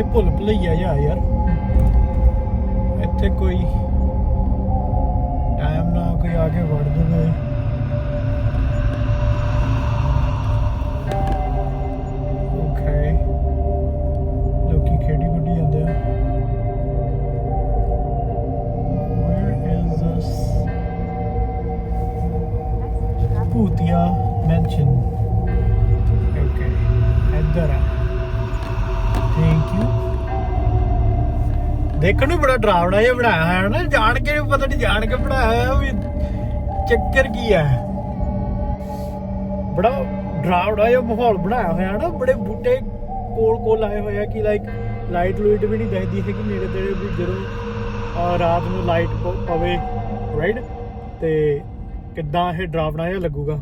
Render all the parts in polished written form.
ਇਹ ਭੁੱਲ ਭੁਲਈਆ ਜਿਹਾ ਯਾਰ, ਇੱਥੇ ਕੋਈ ਟਾਈਮ ਨਾ ਕੋਈ ਆ ਕੇ ਵੜ ਜਾਵੇ। ਓਕੇ, ਲੋਕੀ ਖੇਡੀ ਖੁੱਡੀ ਜਾਂਦੇ ਆ। Where is this? ਭੂਤੀਆ ਮੈਂਸ਼ਨ। ਓਕੇ, ਇੱਧਰ ਆ। Thank you. ਦੇਖਣ ਨੂੰ ਬੜਾ ਡਰਾਵਣਾ ਜਿਹਾ ਬਣਾਇਆ ਹੋਇਆ ਨਾ, ਜਾਣ ਕੇ ਪਤਾ ਨਹੀਂ ਜਾਣ ਕੇ ਬਣਾਇਆ ਹੋਇਆ ਵੀ ਚੱਕਰ ਕੀ ਹੈ। ਬੜਾ ਡਰਾਵਣਾ ਜਿਹਾ ਮਾਹੌਲ ਬਣਾਇਆ ਹੋਇਆ ਨਾ, ਬੜੇ ਬੂਟੇ ਕੋਲ ਲਾਏ ਹੋਏ ਆ ਕਿ ਲਾਈਟ ਲੂਈਟ ਵੀ ਨਹੀਂ ਦਿਖਦੀ ਹੈਗੀ ਨੇੜੇ ਤੇੜੇ ਵੀ, ਜਦੋਂ ਰਾਤ ਨੂੰ ਲਾਈਟ ਪਵੇ ਰਾਈਟ, ਤੇ ਕਿੱਦਾਂ ਇਹ ਡਰਾਵਣਾ ਜਿਹਾ ਲੱਗੂਗਾ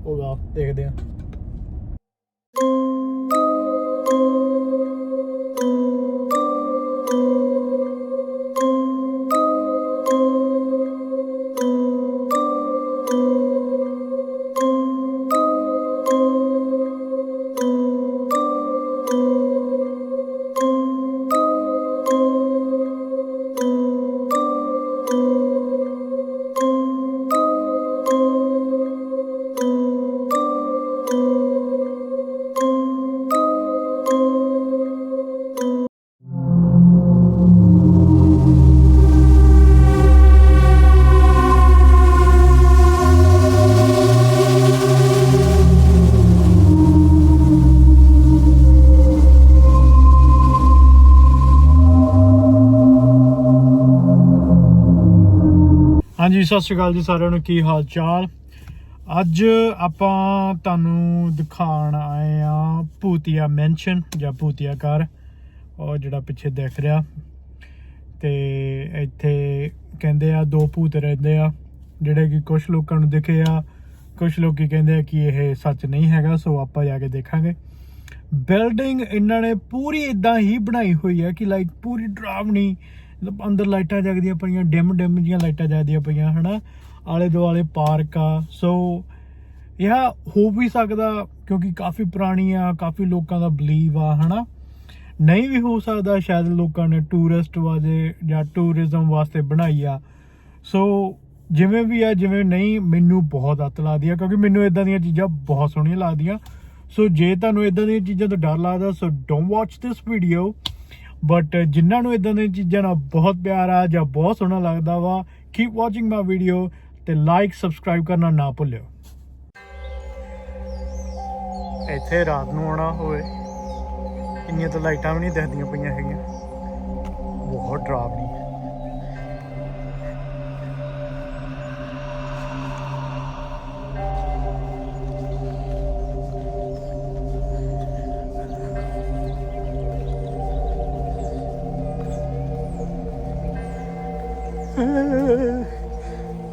ਉਹ ਦੇਖਦੇ ਆ। ਹਾਂਜੀ, ਸਤਿ ਸ਼੍ਰੀ ਅਕਾਲ ਜੀ ਸਾਰਿਆਂ ਨੂੰ, ਕੀ ਹਾਲ ਚਾਲ। ਅੱਜ ਆਪਾਂ ਤੁਹਾਨੂੰ ਦਿਖਾਉਣ ਆਏ ਆ ਭੂਤੀਆ ਮੈਂਸ਼ਨ ਜਾਂ ਭੂਤੀਆ ਘਰ, ਉਹ ਜਿਹੜਾ ਪਿੱਛੇ ਦਿਖ ਰਿਹਾ। ਤੇ ਇੱਥੇ ਕਹਿੰਦੇ ਆ 2 ਭੂਤ ਰਹਿੰਦੇ ਆ, ਜਿਹੜੇ ਕਿ ਕੁਝ ਲੋਕਾਂ ਨੂੰ ਦਿਖੇ ਆ, ਕੁਝ ਲੋਕੀ ਕਹਿੰਦੇ ਆ ਕਿ ਇਹ ਸੱਚ ਨਹੀਂ ਹੈਗਾ। ਸੋ ਆਪਾਂ ਜਾ ਕੇ ਦੇਖਾਂਗੇ। ਬਿਲਡਿੰਗ ਇਹਨਾਂ ਨੇ ਪੂਰੀ ਇਦਾਂ ਹੀ ਬਣਾਈ ਹੋਈ ਆ ਕਿ ਪੂਰੀ ਡਰਾਵਣੀ, ਅੰਦਰ ਲਾਈਟਾਂ ਜਗਦੀਆਂ ਪਈਆਂ, ਡਿਮ ਜਿਹੀਆਂ ਲਾਈਟਾਂ ਜਗਦੀਆਂ ਪਈਆਂ ਹਨਾ, ਆਲੇ ਦੁਆਲੇ ਪਾਰਕ ਆ। ਸੋ ਇਹ ਹੋ ਵੀ ਸਕਦਾ ਕਿਉਂਕਿ ਕਾਫੀ ਪੁਰਾਣੀ ਆ, ਕਾਫੀ ਲੋਕਾਂ ਦਾ ਬਲੀਵ ਆ ਹਨਾ। ਨਹੀਂ ਵੀ ਹੋ ਸਕਦਾ, ਸ਼ਾਇਦ ਲੋਕਾਂ ਨੇ ਟੂਰਿਸਟ ਵਾਸਤੇ ਜਾਂ ਟੂਰਿਜ਼ਮ ਵਾਸਤੇ ਬਣਾਈ ਆ। ਸੋ ਜਿਵੇਂ ਵੀ ਆ, ਜਿਵੇਂ ਨਹੀਂ, ਮੈਨੂੰ ਬਹੁਤ ਅੱਤ ਲੱਗਦੀ ਆ ਕਿਉਂਕਿ ਮੈਨੂੰ ਇਦਾਂ ਦੀਆਂ ਚੀਜ਼ਾਂ ਬਹੁਤ ਸੋਹਣੀਆਂ ਲੱਗਦੀਆਂ। ਸੋ ਜੇ ਤੁਹਾਨੂੰ ਇਦਾਂ ਦੀਆਂ ਚੀਜ਼ਾਂ ਤੋਂ ਡਰ ਲੱਗਦਾ, so don't watch this video. But ਜਿਨ੍ਹਾਂ ਨੂੰ ਇਦਾਂ ਦੀਆਂ ਚੀਜ਼ਾਂ ਨਾਲ ਬਹੁਤ ਪਿਆਰ ਆ ਜਾਂ ਬਹੁਤ ਸੋਹਣਾ ਲੱਗਦਾ ਵਾ, ਕੀਪ ਵਾਚਿੰਗ ਮਾਈ ਵੀਡੀਓ ਤੇ ਲਾਈਕ ਸਬਸਕ੍ਰਾਈਬ ਕਰਨਾ ਨਾ ਭੁੱਲਿਓ। ਇੱਥੇ ਰਾਤ ਨੂੰ ਆਉਣਾ ਹੋਵੇ, ਇੰਨੀਆਂ ਤਾਂ ਲਾਈਟਾਂ ਵੀ ਨਹੀਂ ਦਿਖਦੀਆਂ ਪਈਆਂ ਹੈਗੀਆਂ, ਬਹੁਤ ਡਰਾਵਨੀ।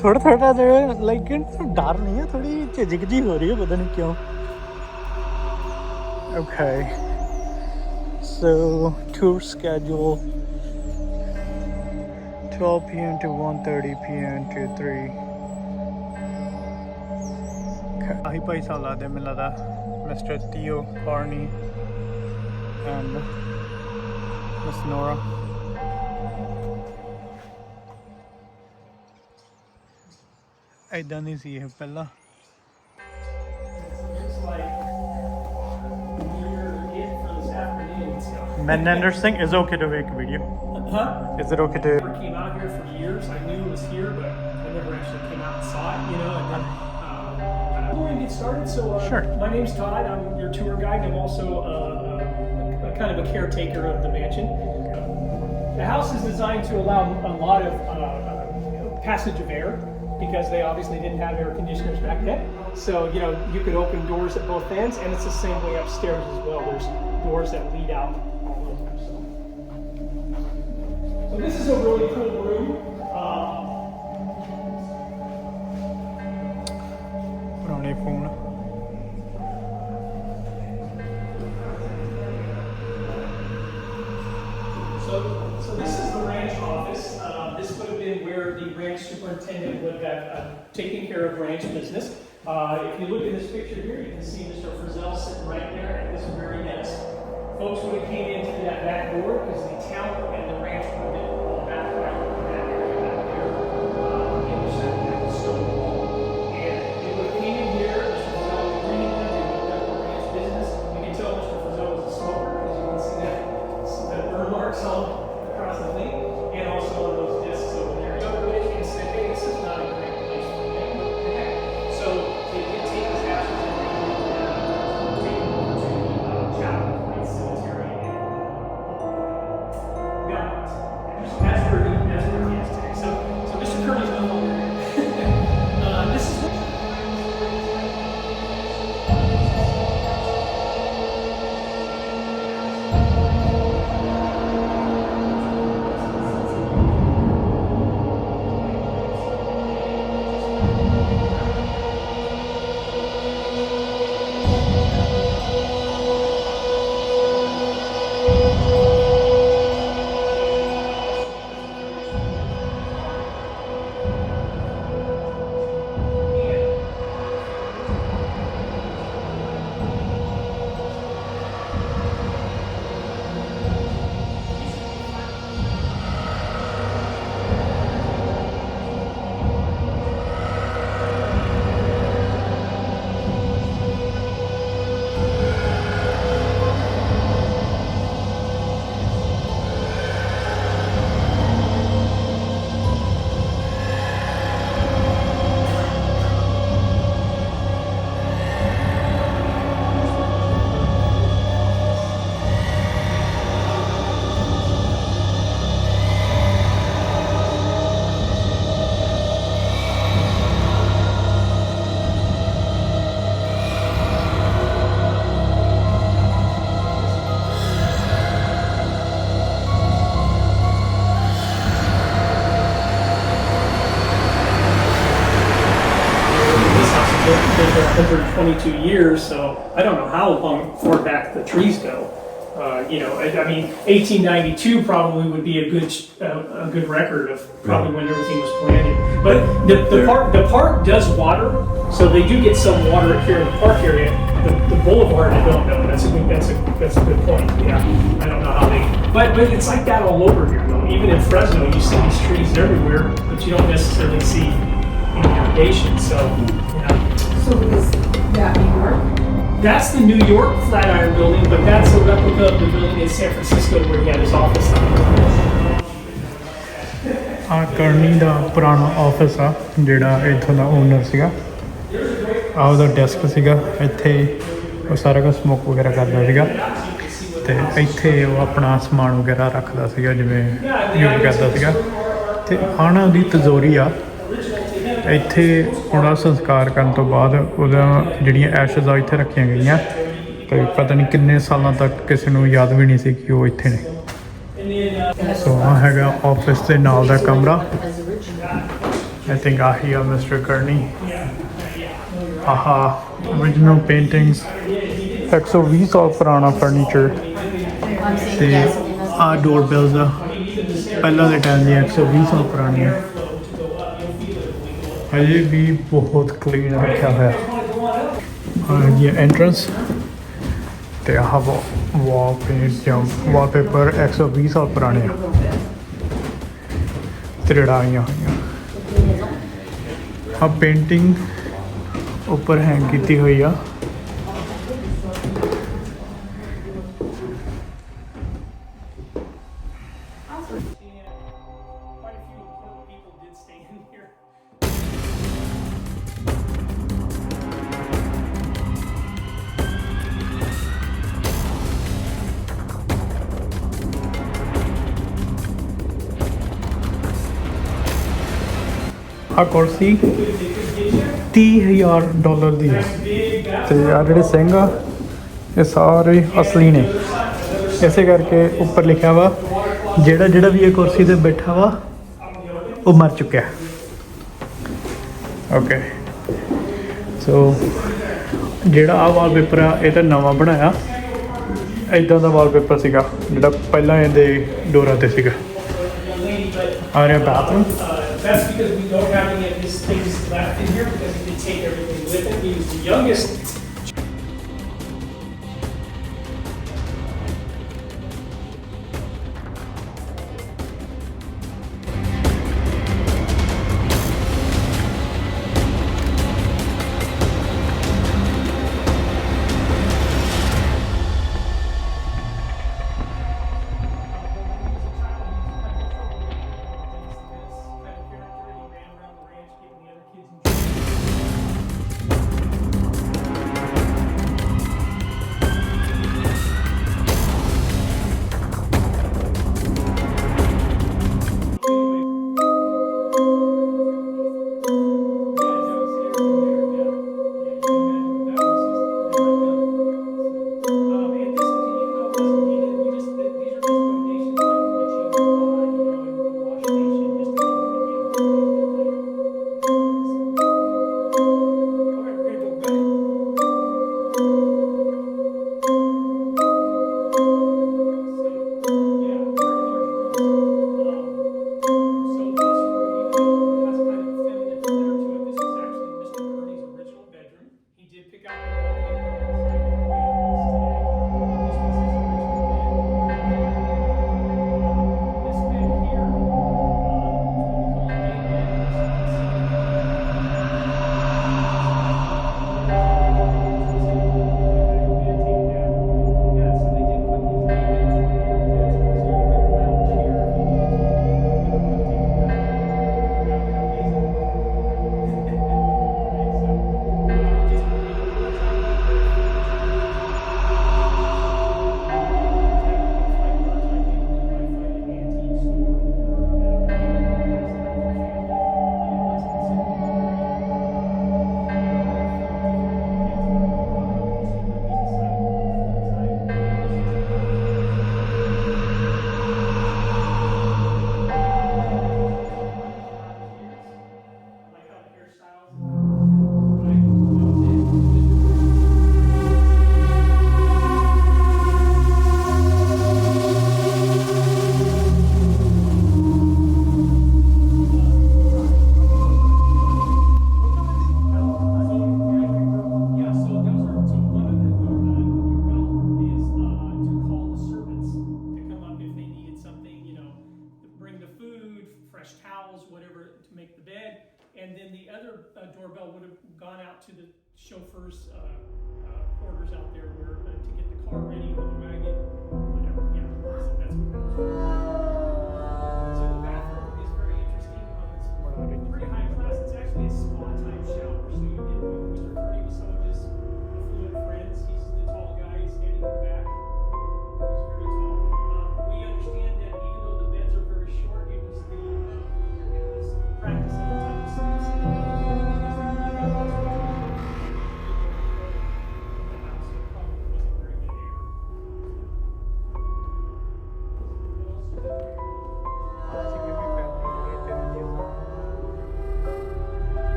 ਥੋੜਾ ਲਾਈਕ ਡਰ ਨਹੀਂ ਹੈ, ਥੋੜੀ ਝਿਜਕ ਜੀ ਹੋ ਰਹੀ ਹੈ, ਪਤਾ ਨਹੀਂ ਕਿਉਂ। Okay, so tour schedule 12 p.m. to 1:30 p.m. to 3. ਆਹੀ ਭਾਈ ਸਾਹਿਬ ਲੱਗਦੇ ਮੈਨੂੰ ਲੱਗਦਾ, mister Theo Kearney and Miss Nora. ਏਦਾਂ ਨਹੀਂ ਸੀ ਇਹ ਪਹਿਲਾਂ। Menender Singh, is it okay to make a video? Huh? Is it okay to? I came out here for years. I knew it was here, but I never actually came out and saw it, you know. And then we're going to get started. So sure. My name's Todd. I'm your tour guide. I'm also a kind of a caretaker of the mansion. The house is designed to allow a lot of passage of air, because they obviously didn't have air conditioners back then. So, you know, you could open doors at both ends, and it's the same way upstairs as well. There's doors that lead out all over. So this is a really cool room. ਪੁਰਾਣੇ phone. So this is the ranch office. This would have been where the ranch superintendent would have taken care of ranch business. If you look at this picture here, you can see Mr. Frizzell sitting right there at this very desk. Folks would have came into that back door because the town and the ranch would have been all back right in that area back there. And there's that stone wall. And they would have came in here, Mr. Frizell would greet them, they would have done the ranch business. You can tell Mr. Frizell was a smoker because you can see that burn marks all across the thing. And also on those discs over there. You know, and said, hey, this is not a great place for him. So they did take his ashes and take him over to Chapel Point Cemetery in Belmont. That's where he is today. So Mr. Kearney's no longer here. This is been there 122 years, so I don't know how far back the trees go. You know, I mean, 1892 probably would be a good record of probably when everything was planted. But the park does water, so they do get some water here in the park area. The boulevard, I don't know. That's a good point. Yeah, I don't know how they. But it's like that all over here, though. Even in Fresno, you see these trees everywhere, but you don't necessarily see any irrigation. So, yeah. So is that New York? That's the New York Flatiron building, but that's a replica of the building in San Francisco where he had his office. ਆ ਕਰਨੀ ਦਾ ਪੁਰਾਣਾ office ਆ ਜਿਹੜਾ ਇੱਥੋਂ ਦਾ owner ਸੀਗਾ ਆ ਉਹਦਾ desk ਸੀਗਾ ਇੱਥੇ ਉਹ ਸਾਰਾ ਕੁਝ ਸਮੋਕ ਵਗੈਰਾ ਕਰਦਾ ਸੀਗਾ ਤੇ ਇੱਥੇ ਉਹ ਆਪਣਾ ਸਮਾਨ ਵਗੈਰਾ ਰੱਖਦਾ ਸੀਗਾ ਜਿਵੇਂ ਯੂਜ਼ ਕਰਦਾ ਸੀਗਾ ਤੇ ਆਣਾ ਉਹਦੀ ਤਿਜੋਰੀ ਆ ਇੱਥੇ ਉਹਦਾ ਸੰਸਕਾਰ ਕਰਨ ਤੋਂ ਬਾਅਦ ਉਹਦਾ ਜਿਹੜੀਆਂ ਐਸ਼ਜ਼ ਆ ਇੱਥੇ ਰੱਖੀਆਂ ਗਈਆਂ ਤੇ ਪਤਾ ਨਹੀਂ ਕਿੰਨੇ ਸਾਲਾਂ ਤੱਕ ਕਿਸੇ ਨੂੰ ਯਾਦ ਵੀ ਨਹੀਂ ਸੀ ਕਿ ਉਹ ਇੱਥੇ ਨੇ ਸੋ ਆ ਹੈਗਾ ਆਫਿਸ ਦੇ ਨਾਲ ਦਾ ਕਮਰਾ ਆਈ ਥਿੰਕ ਆਹੀ ਆ ਮਿਸਟਰ ਕਰਨੀ ਆਹਾ ਓਰੀਜਨਲ ਪੇਂਟਿੰਗਸ 120 ਸਾਲ ਪੁਰਾਣਾ ਫਰਨੀਚਰ ਤੇ ਆ ਡੋਰ ਬੈਲਸ ਆ ਪਹਿਲਾਂ ਦੇ ਟਾਈਮ ਦੀਆਂ 120 ਸਾਲ ਪੁਰਾਣੀਆਂ ਹਜੇ ਵੀ ਬਹੁਤ ਕਲੀਨ ਰੱਖਿਆ ਹੋਇਆ ਇਹ ਐਂਟਰੈਂਸ ਤੇ ਆਹ ਵਾਲਪੇਪਰ 120 ਸਾਲ ਪੁਰਾਣੇ ਆ ਤਰੇੜਾਂ ਆਈਆਂ ਹੋਈਆਂ ਆ ਪੇਂਟਿੰਗ ਉੱਪਰ ਹੈਂਗ ਕੀਤੀ ਹੋਈ ਆ ਆ ਕੁਰਸੀ $30,000 ਦੀ ਹੈ ਤੇ ਆ ਜਿਹੜੇ ਸਿੰਘ ਆ ਇਹ ਸਾਰੇ ਅਸਲੀ ਨੇ ਇਸੇ ਕਰਕੇ ਉੱਪਰ ਲਿਖਿਆ ਵਾ ਜਿਹੜਾ ਵੀ ਇਹ ਕੁਰਸੀ ਤੇ ਬੈਠਾ ਵਾ ਉਹ ਮਰ ਚੁੱਕਿਆ ਓਕੇ ਸੋ ਜਿਹੜਾ ਆ ਵਾਲਪੇਪਰ ਆ ਇਹ ਤਾਂ ਨਵਾਂ ਬਣਾਇਆ ਇੱਦਾਂ ਦਾ ਵਾਲਪੇਪਰ ਸੀਗਾ ਜਿਹੜਾ ਪਹਿਲਾਂ ਇਹਦੇ ਡੋਰਾਂ ਤੇ ਸੀਗਾ ਆ ਰਿਹਾ bathroom That's because we don't have any of these things left in here because he did take everything with him. He was the youngest.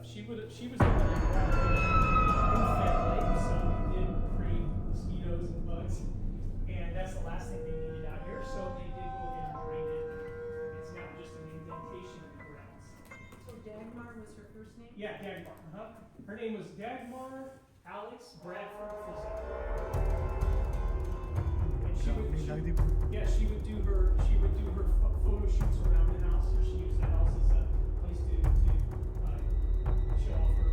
she was in the family, so it did create mosquitoes and bugs, and that's the last thing they needed out here. So they did go ahead and drain it. It's now just an indentation in the grounds. So Dagmar was her first name? Yeah, Dagmar. Her name was Dagmar Alex Bradford Frisell. And she would do her photo shoots around the house. So she used the house as a place to show off her